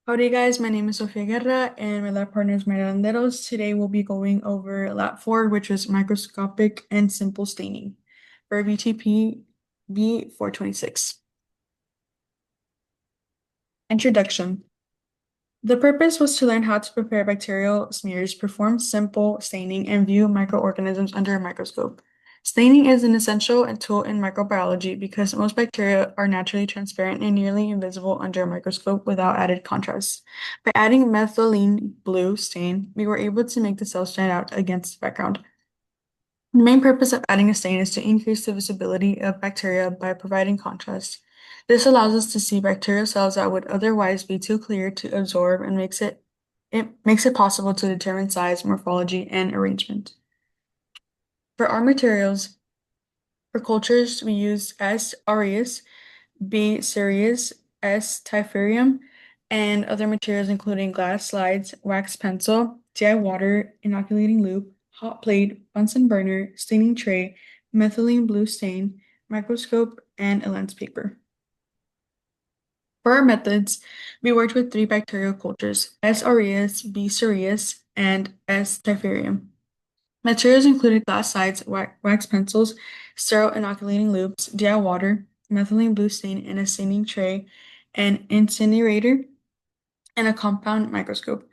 Howdy guys, my name is Sofia Guerra and my lab partner is Mayra Landeros. Today we'll be going over lab 4, which is microscopic and simple staining for VTP B426. Introduction. The purpose was to learn how to prepare bacterial smears, perform simple staining, and view microorganisms under a microscope. Staining is an essential tool in microbiology because most bacteria are naturally transparent and nearly invisible under a microscope without added contrast. By adding methylene blue stain, we were able to make the cells stand out against the background. The main purpose of adding a stain is to increase the visibility of bacteria by providing contrast. This allows us to see bacterial cells that would otherwise be too clear to absorb and makes it possible to determine size, morphology, and arrangement. For our materials, for cultures, we use S. aureus, B. cereus, S. typherium, and other materials including glass slides, wax pencil, DI water, inoculating loop, hot plate, Bunsen burner, staining tray, methylene blue stain, microscope, and a lens paper. For our methods, we worked with three bacterial cultures, S. aureus, B. cereus, and S. typherium. Materials included glass slides, wax pencils, sterile inoculating loops, DI water, methylene blue stain in a staining tray, an incinerator, and a compound microscope.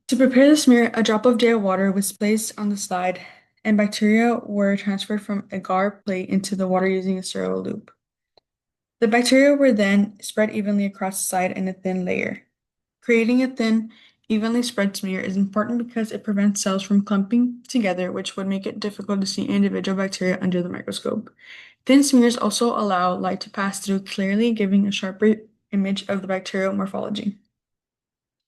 To prepare the smear, a drop of DI water was placed on the slide, and bacteria were transferred from a agar plate into the water using a sterile loop. The bacteria were then spread evenly across the slide in a thin layer. Creating a thin, evenly spread smear is important because it prevents cells from clumping together, which would make it difficult to see individual bacteria under the microscope. Thin smears also allow light to pass through clearly, giving a sharper image of the bacterial morphology.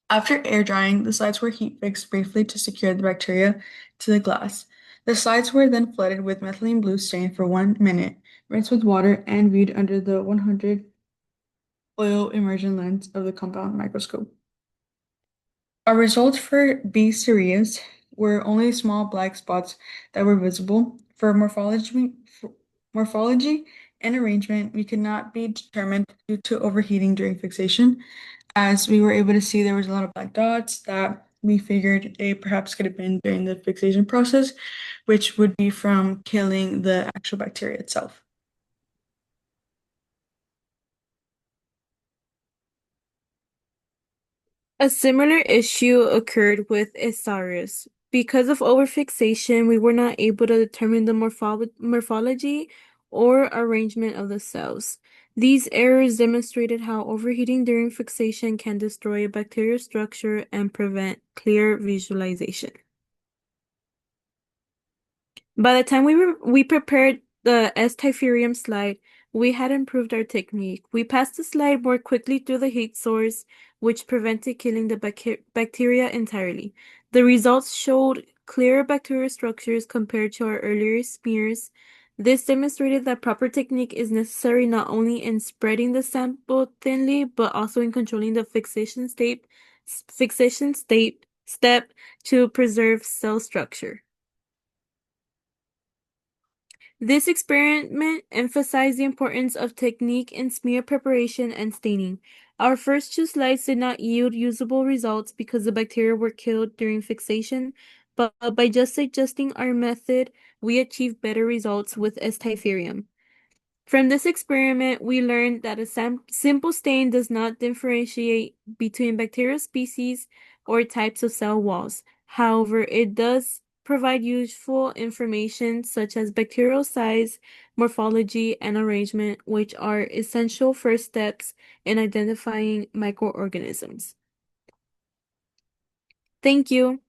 After air drying, the slides were heat fixed briefly to secure the bacteria to the glass. The slides were then flooded with methylene blue stain for 1 minute, rinsed with water, and viewed under the 100 oil immersion lens of the compound microscope. Our results for B series were only small black spots that were visible. For morphology and arrangement, we could not be determined due to overheating during fixation, as we were able to see there was a lot of black dots that we figured they perhaps could have been during the fixation process, which would be from killing the actual bacteria itself. A similar issue occurred with Isaurus. Because of overfixation, we were not able to determine the morphology or arrangement of the cells. These errors demonstrated how overheating during fixation can destroy a bacterial structure and prevent clear visualization. By the time we prepared the S-typherium slide, we had improved our technique. We passed the slide more quickly through the heat source, which prevented killing the bacteria entirely. The results showed clearer bacterial structures compared to our earlier smears. This demonstrated that proper technique is necessary not only in spreading the sample thinly, but also in controlling the fixation state step to preserve cell structure. This experiment emphasized the importance of technique in smear preparation and staining. Our first two slides did not yield usable results because the bacteria were killed during fixation, but by just adjusting our method, we achieved better results with S-typherium. From this experiment, we learned that a simple stain does not differentiate between bacterial species or types of cell walls. However, it does provide useful information such as bacterial size, morphology, and arrangement, which are essential first steps in identifying microorganisms. Thank you.